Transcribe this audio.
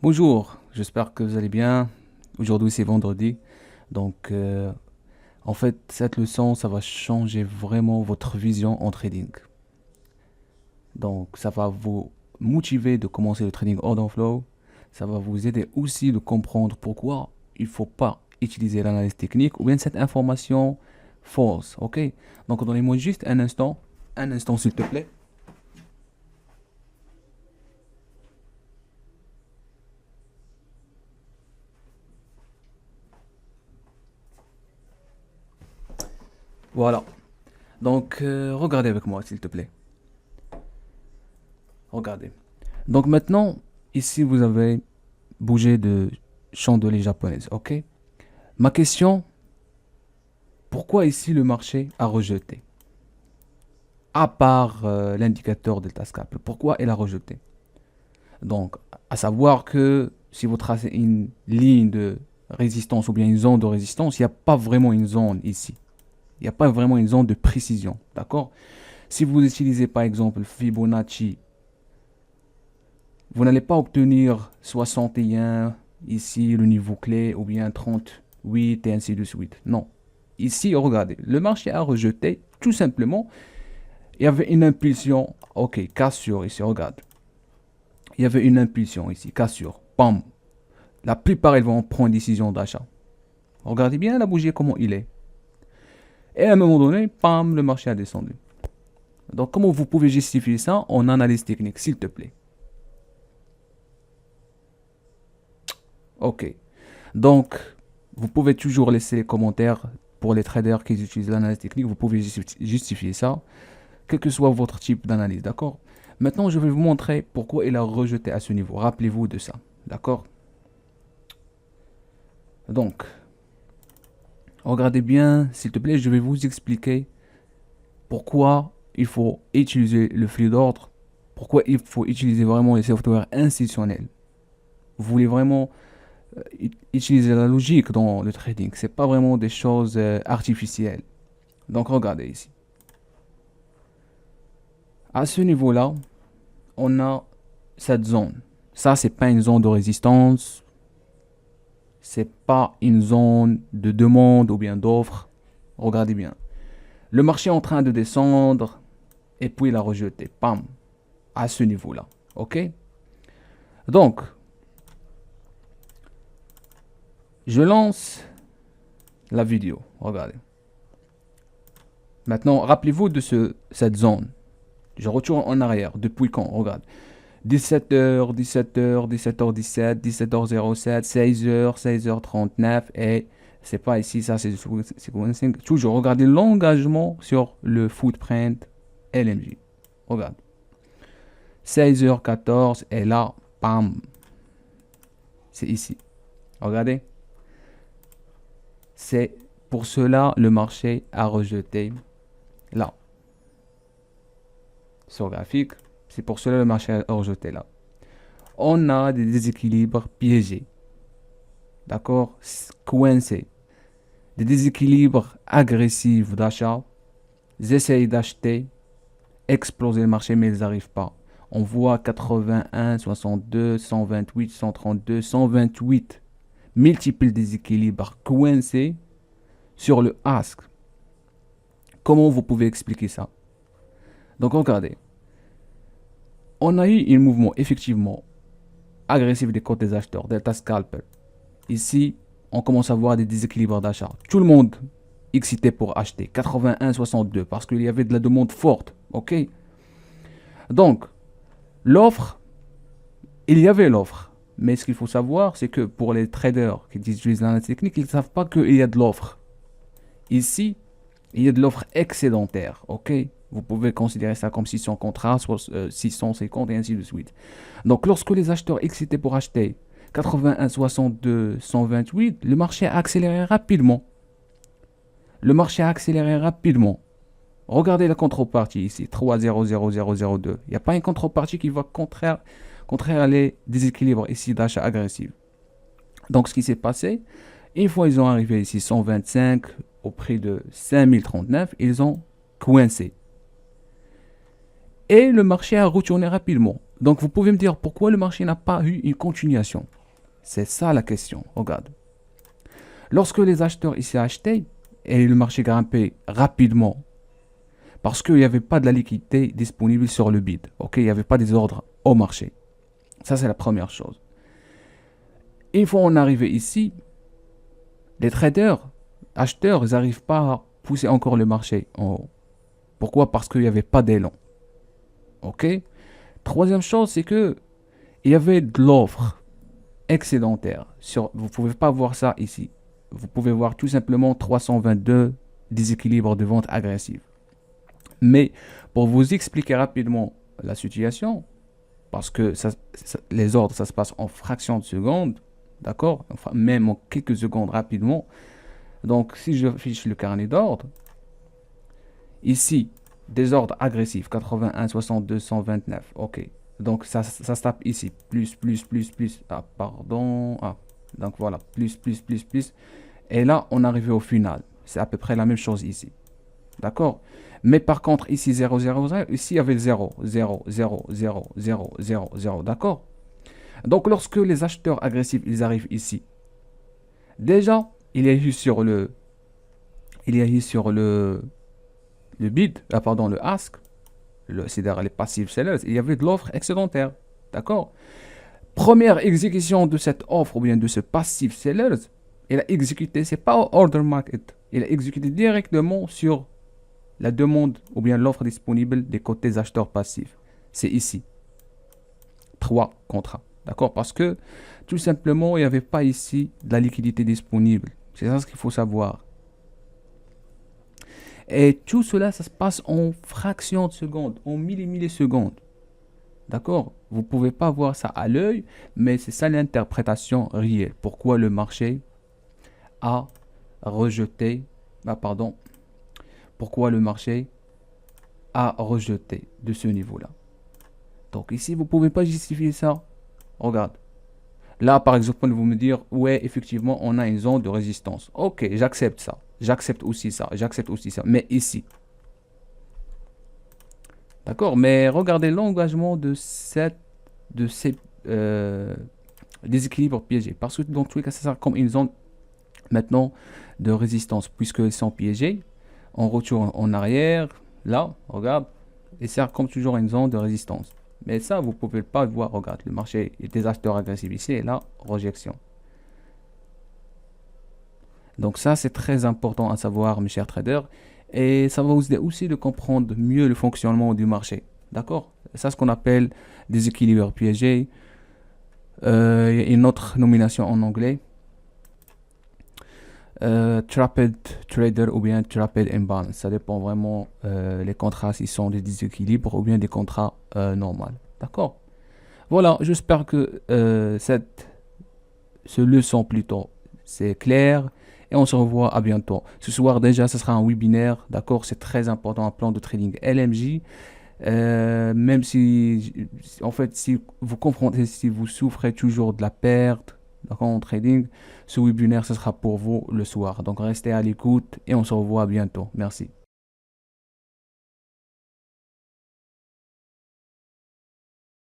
Bonjour, j'espère que vous allez bien. Aujourd'hui c'est vendredi, donc en fait cette leçon ça va changer vraiment votre vision en trading. Donc ça va vous motiver de commencer le trading order flow. Ça va vous aider aussi de comprendre pourquoi il ne faut pas utiliser l'analyse technique ou bien cette information fausse. Ok? Donc donnez-moi juste un instant s'il te plaît. Voilà. Donc regardez avec moi s'il te plaît. Regardez. Donc maintenant, ici vous avez bougé de chandelier japonaise, ok? Ma question, pourquoi ici le marché a rejeté? À part l'indicateur Delta Scalpel, pourquoi il a rejeté? Donc, à savoir que si vous tracez une ligne de résistance ou bien une zone de résistance, il n'y a pas vraiment une zone ici. Il n'y a pas vraiment une zone de précision, d'accord? Si vous utilisez par exemple Fibonacci, vous n'allez pas obtenir 61 ici le niveau clé ou bien 38 et ainsi de suite. Non. Ici, regardez, le marché a rejeté tout simplement. Il y avait une impulsion. Ok, cassure ici, regarde. Il y avait une impulsion ici, cassure. Pam. La plupart, ils vont prendre une décision d'achat. Regardez bien la bougie, comment il est. Et à un moment donné, pam, le marché a descendu. Donc, comment vous pouvez justifier ça en analyse technique, s'il te plaît? Ok. Donc, vous pouvez toujours laisser les commentaires pour les traders qui utilisent l'analyse technique. Vous pouvez justifier ça, quel que soit votre type d'analyse, d'accord? Maintenant, je vais vous montrer pourquoi il a rejeté à ce niveau. Rappelez-vous de ça, d'accord? Donc, regardez bien, s'il te plaît, je vais vous expliquer pourquoi il faut utiliser le flux d'ordre, pourquoi il faut utiliser vraiment les softwares institutionnels. Vous voulez vraiment utiliser la logique dans le trading. C'est pas vraiment des choses artificielles. Donc regardez ici. À ce niveau-là, on a cette zone. Ça, c'est pas une zone de résistance. C'est pas une zone de demande ou bien d'offre. Regardez bien. Le marché est en train de descendre et puis il a rejeté. Pam. À ce niveau-là. OK? Donc, je lance la vidéo. Regardez. Maintenant, rappelez-vous de cette zone. Je retourne en arrière. Depuis quand? Regarde. 17h, 17h, 17h17, 17h07, 16h, 16h39 et c'est pas ici, ça c'est sequencing. Toujours, regardez l'engagement sur le footprint LMJ. Regarde. 16h14 et là, bam. C'est ici. Regardez. C'est pour cela le marché a rejeté là. Sur graphique, c'est pour cela le marché a rejeté là. On a des déséquilibres piégés. D'accord? Coincés. Des déséquilibres agressifs d'achat. Ils essayent d'acheter, exploser le marché, mais ils n'arrivent pas. On voit 81, 62, 128, 132, 128 multiples déséquilibres coincés sur le ask. Comment vous pouvez expliquer ça? Donc regardez. On a eu un mouvement effectivement agressif des côtés des acheteurs, Delta Scalper. Ici, on commence à voir des déséquilibres d'achat. Tout le monde excité pour acheter. 81,62 parce qu'il y avait de la demande forte. Ok. Donc, l'offre, il y avait l'offre. Mais ce qu'il faut savoir, c'est que pour les traders qui utilisent l'analyse technique, ils ne savent pas qu'il y a de l'offre. Ici, il y a de l'offre excédentaire. Ok. Vous pouvez considérer ça comme 600 contrats, soit 650 et ainsi de suite. Donc, lorsque les acheteurs excités pour acheter 81, 62, 128, le marché a accéléré rapidement. Le marché a accéléré rapidement. Regardez la contrepartie ici, 3,00002. Il n'y a pas une contrepartie qui va contraire les déséquilibres ici d'achat agressif. Donc, ce qui s'est passé, une fois ils ont arrivé ici 125 au prix de 5039, ils ont coincé. Et le marché a retourné rapidement. Donc vous pouvez me dire pourquoi le marché n'a pas eu une continuation. C'est ça la question. Regarde. Lorsque les acheteurs ici achetaient et le marché grimpait rapidement, parce qu'il n'y avait pas de la liquidité disponible sur le bid, ok, il n'y avait pas des ordres au marché. Ça c'est la première chose. Une fois on est arrivé ici, les traders, acheteurs, ils n'arrivent pas à pousser encore le marché en haut. Pourquoi? Parce qu'il n'y avait pas d'élan. Ok. Troisième chose, c'est que il y avait de l'offre excédentaire. Vous ne pouvez pas voir ça ici. Vous pouvez voir tout simplement 322 déséquilibres de vente agressive. Mais pour vous expliquer rapidement la situation, parce que les ordres, ça se passe en fractions de secondes, d'accord? Enfin, même en quelques secondes rapidement. Donc, si je fiche le carnet d'ordre, ici, des ordres agressifs, 81, 62, 129, ok. Donc, ça se tape ici, plus, ah, pardon, ah, donc voilà, plus. Et là, on arrive au final. C'est à peu près la même chose ici, d'accord? Mais par contre, ici, 0, 0, 0, ici, il y avait 0, 0, 0, 0, 0, 0, 0, d'accord? Donc, lorsque les acheteurs agressifs, ils arrivent ici, déjà, il y a eu sur le bid, pardon, le ask, c'est-à-dire les passive sellers, il y avait de l'offre excédentaire, d'accord? Première exécution de cette offre ou bien de ce passive sellers, il a exécuté, c'est pas au order market, il a exécuté directement sur la demande ou bien l'offre disponible des côtés acheteurs passifs. C'est ici. 3 contrats. D'accord? Parce que tout simplement, il n'y avait pas ici de la liquidité disponible. C'est ça ce qu'il faut savoir. Et tout cela, ça se passe en fractions de secondes, en millisecondes. D'accord? Vous ne pouvez pas voir ça à l'œil, mais c'est ça l'interprétation réelle. Pourquoi le marché a rejeté, pourquoi le marché a rejeté de ce niveau-là. Donc ici, vous ne pouvez pas justifier ça. Regarde. Là, par exemple, vous me dire, ouais, effectivement, on a une zone de résistance. Ok, j'accepte ça. J'accepte aussi ça. J'accepte aussi ça. Mais ici. D'accord? Mais regardez l'engagement de ces déséquilibres piégés. Parce que dans tous les cas, ça sert comme une zone maintenant de résistance. Puisqu'ils sont piégés, on retourne en arrière. Là, regarde. Et sert comme toujours une zone de résistance. Mais ça, vous ne pouvez pas le voir. Regarde, le marché est des acheteurs agressifs ici et là, rejection. Donc ça, c'est très important à savoir, mes chers traders. Et ça va vous aider aussi de comprendre mieux le fonctionnement du marché. D'accord? Ça, c'est ce qu'on appelle des équilibres piégés. Il y a une autre nomination en anglais. Trapped trader ou bien trapped imbalance. Ça dépend vraiment les contrats s'ils sont des déséquilibres ou bien des contrats normaux. D'accord? Voilà, j'espère que ce leçon plutôt c'est clair et on se revoit à bientôt. Ce soir déjà, ce sera un webinaire, d'accord? C'est très important, un plan de trading LMJ. Même si, en fait, si vous confrontez, si vous souffrez toujours de la perte, d'accord, en trading, ce webinaire, ce sera pour vous le soir. Donc, restez à l'écoute et on se revoit bientôt. Merci.